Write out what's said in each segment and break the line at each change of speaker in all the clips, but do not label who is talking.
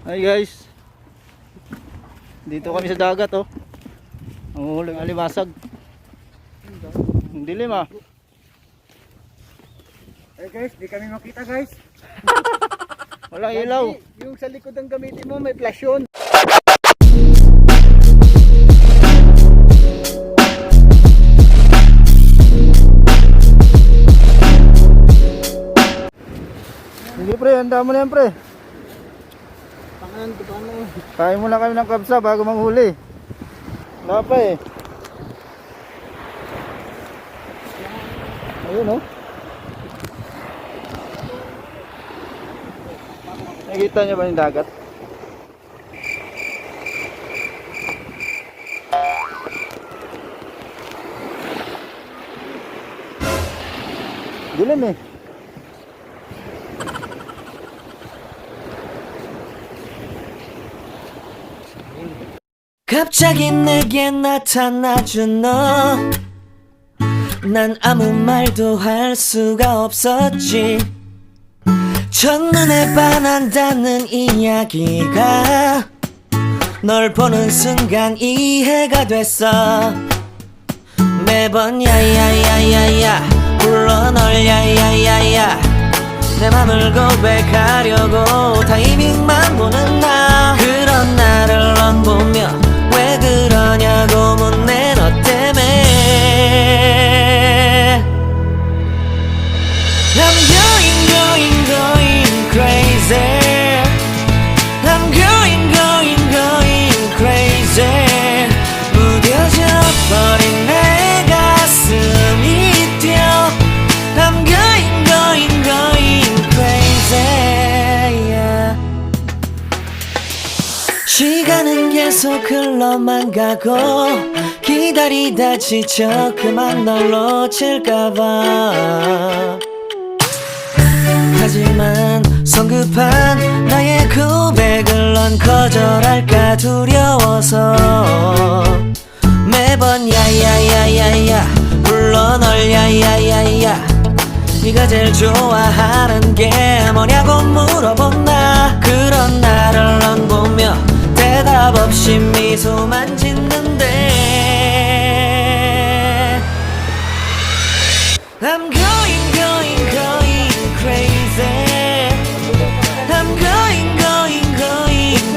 Hi guys. Dito kami sa dagat oh. Ang huling alimasag. Ang dilim ah.
Hey guys, di kami makita guys.
Walang ilaw.
Yung sa likod ng gamitin mo may flash yun.
Sige pre, handa mo na yan pre.
Pangalan to paano?
Kain muna kami ng kabsa bago manghuli. Wala pa eh. Ayun oh. Nakita niyo ba yung dagat? Dilim eh.
갑자기 내게 나타나준 너 난 아무 말도 할 수가 없었지 첫눈에 반한다는 이야기가 널 보는 순간 이해가 됐어 매번 야야야야야 불러 널 야야야야 내 맘을 고백하려고 타이밍만 보는 나 그런 나를 넌 보며 왜 그러냐고 묻네 너 때문에 I'm going crazy I'm going crazy 무뎌져 버린 내 가슴이 뛰어 I'm going crazy yeah. 시간은 계속 흘러만 가고 기다리다 지쳐 그만 널 놓칠까봐 하지만 성급한 나의 고백을 넌 거절할까 두려워서 매번 야야야야야 불러 널 야야야야 네가 제일 좋아하는 게 뭐냐고 물어본 나 그런 나를 넌 보며 대답 없이 미소만 짓는데 I'm going crazy I'm going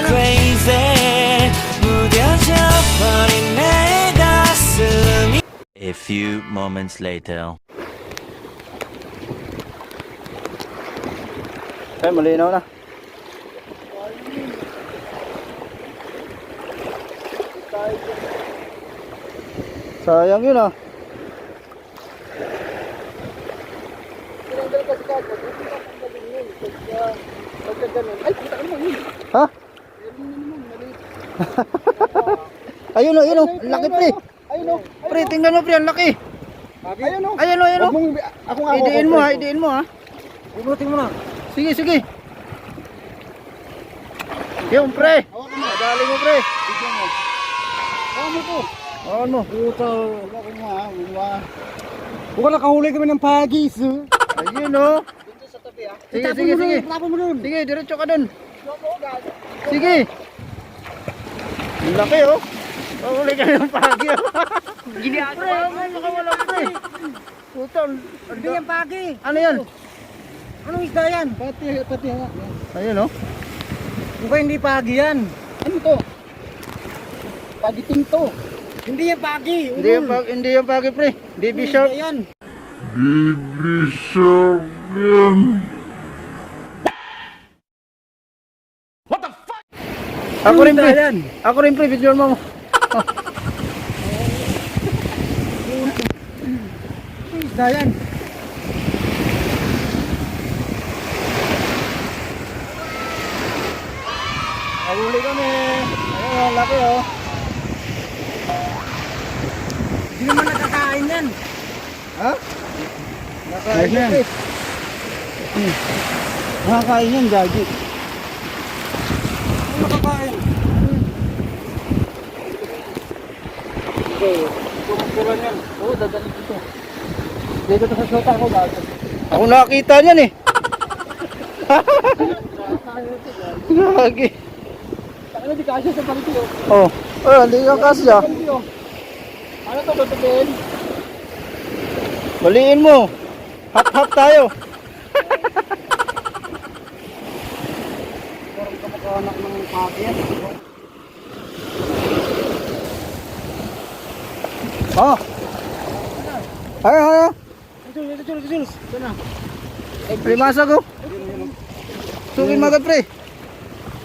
crazy 무뎌져 버린 내 가슴이
A few moments later.
Ay, malinaw na. Sayang yun ah. Ha? Ayun o, ayun o, laki pre.
Ayun o.
Pre, tingnan mo pre, ang laki.
Ayun o.
Ayun o, ayun o.
Ako nga.
Idiin mo ha, idiin mo ha.
Ibutin mo na.
Sige, sige. Yung pre.
Hawakan mo.
Madali mo pre.
Bigyan mo. Hawakan mo to.
Hawakan mo.
Puta. Hawakan mo ha. Huwag ka nakahuli kami ng pagis.
Ayun o.
Dito sa tabi ha.
Sige, sige, sige.
Tapon mo dun.
Sige, diretso ka dun. Sige. Ang laki oh. Pahuli ka ng pagi oh. Pre, nakawala pre. Puta.
Hindi yan pagi.
Ano yan?
Anong isda yan? Pati ha.
Ayun oh.
Mukhang hindi pagi yan. Ano to? Pagiting to. Hindi yan pagi.
Hindi yung pagi pre. DB shark.
Hindi yan.
Ako rin pre.
Yan.
Ako rin pre, video mo.
Isda yan.
Nahuli kami. Ayun, laki oh.
Hindi naman nakakain yan.
Ha? Nakain yan.
Nakakain yan, Gagi. Ano nakakain? Kurang-kurang yan. Oo, dadalik ito. Dito to sa shota ko, Gagi.
Ako nakakita niyan eh. Lagi.
Ano di kasya sa palito?
Oh, hindi ka kasya.
Ano to, tutubihin?
Baliin mo. Hap-hap tayo.
Parang kamakanak ng pakyan.
Oh. Ayo.
Jules. Ito na.
Limasa ko. Sugin magad pre.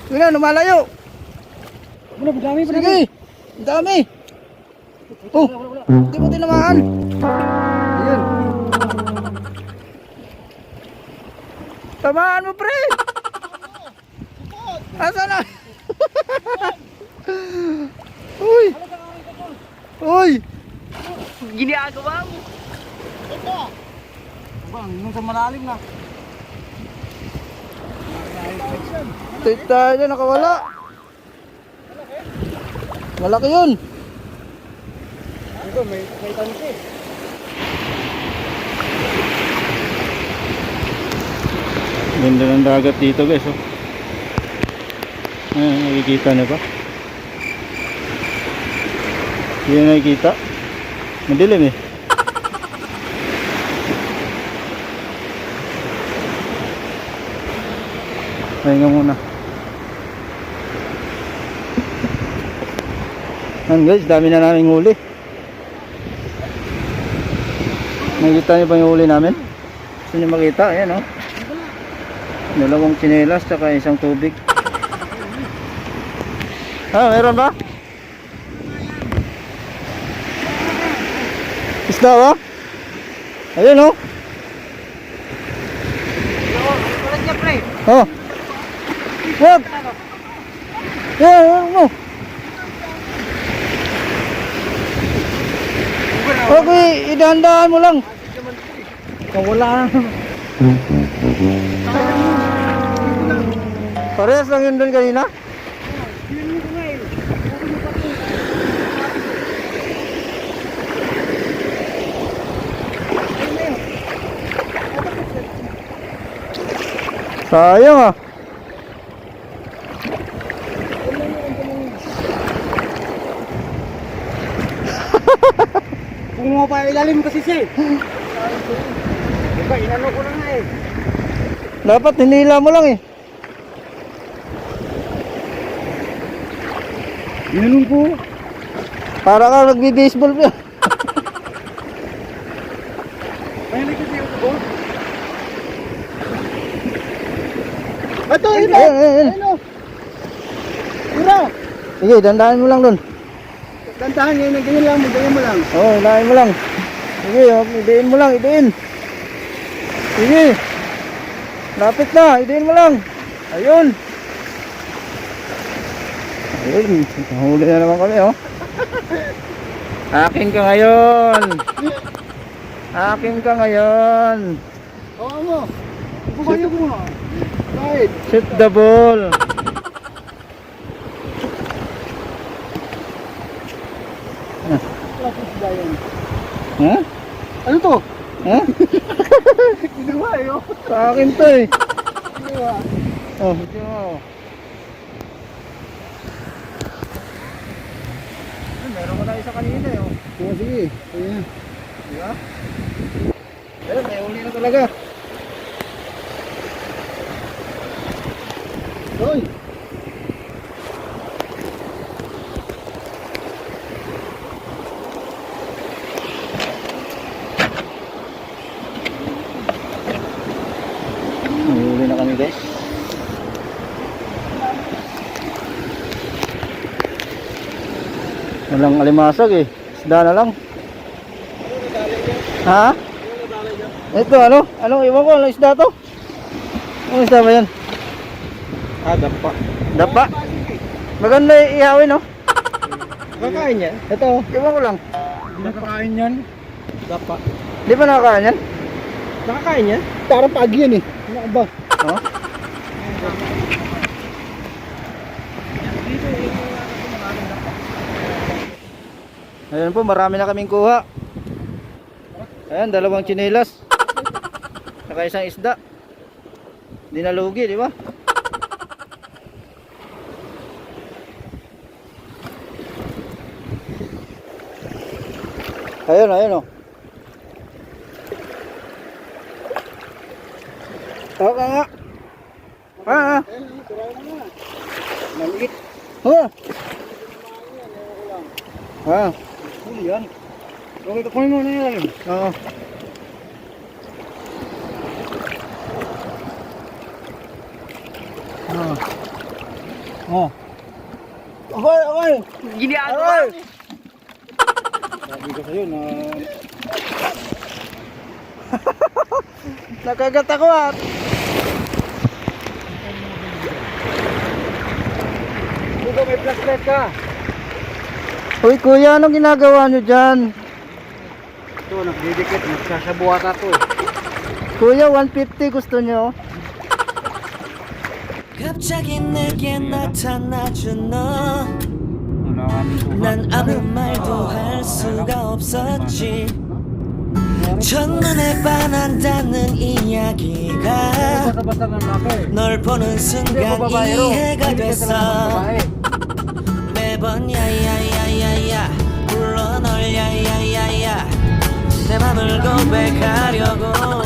Sige na, lumalayo.
Wala, dami pa
Sige. Ang dami. Oh, hindi mo tinamaan. Ayan. Tamaan mo pre. Asa na? Uy. Uy.
Ginagawa mo. Ito. Bang, yung sa malalim na.
Tita niya nakawala. Malaki yun.
Ito, may tanke.
Ganda ng dagat dito guys. Oh. Ayan, nakikita niyo ba? Hindi na nakikita. Madilim eh. Pahinga muna. Ayan guys, dami na naming huli. Nakikita niyo ba yung huli namin? Gusto niyo makita? Ayan oh. Dalawang tsinelas tsaka isang tubig. Meron ba? Isda ba? Ayun oh.
Ulit niya, pre.
Oh. Wag. Wag mo. Okay, idahan-dahan mo lang.
Wala na.
Parehas lang yun doon kanina. Sayang ah.
Kung mo pa ilalim kasi siya eh. Diba, inano ko lang na eh.
Dapat hinila mo lang eh.
Inanong ko.
Para ka nagbi-baseball pa.
Ay, nagkasi yung tubo. Ito,
Ayun,
ito.
ayun.
Ayun o. Tira.
Sige, dandahan mo lang doon.
Dantahan ngayon, ganyan lang, ganyan mo lang.
Oo, hilahin mo lang. Sige, idiin mo lang, idiin. Sige. Lapit na, idiin mo lang. Ayun. Ayun, huli na naman kami oh. Akin ka ngayon. Akin ka ngayon.
Oo mo. Bukayo ko mo. Right.
Shoot the ball.
Lapis ba yan?
Ha?
Ano to?
Ha?
Ginawa eh oh.
Sa akin to eh.
Ginawa.
Oh, ito mo. Meron ko na isa kanina eh. Oh.
Oo, sige. Ayan.
Diba? Ayun, may uli na talaga.
Hoy.
May uli na kami guys. Walang alimasag eh. Isda na lang. Ha? Ito ano? Anong iwan ko? Anong isda to? Anong isda ba yan?
Dapa.
Dapa? Maganda ihawin no?
Kakain yan? Ito.
Iwan ko lang.
Nakakain yan? Dapa.
Di ba nakakain yan?
Nakakain yan? Parang pagi yan eh. Ano ba?
Oh? Ayan po, marami na kaming kuha. Ayan, dalawang tsinelas. Saka isang isda. Di nalugi, di ba? Ayun, ayun o. Oo nga. Ah, ah. Maliit. Oh. Ah.
Huli yan. Okay, kunin mo na yan.
Oo.
Ah. Oh.
Okay, okay.
Ginagawa.
Okay. Sabi ko sa'yo na... Nakagat ako at...
Dito may flashlight ka.
Uy kuya, anong ginagawa nyo dyan?
Ito, nagdidikit. Nagsasabuhat ako.
Kuya, 150 gusto nyo?
갑자기 내게 나타나준 너
Wala
난 아무 말도 할 수가 없었지 첫눈에 반한다는 이야기가
Basta-basta ng laki.
널 보는 순간 이해가 됐어 매번 야야야야야 불러 널 야야야야 내 맘을 고백하려고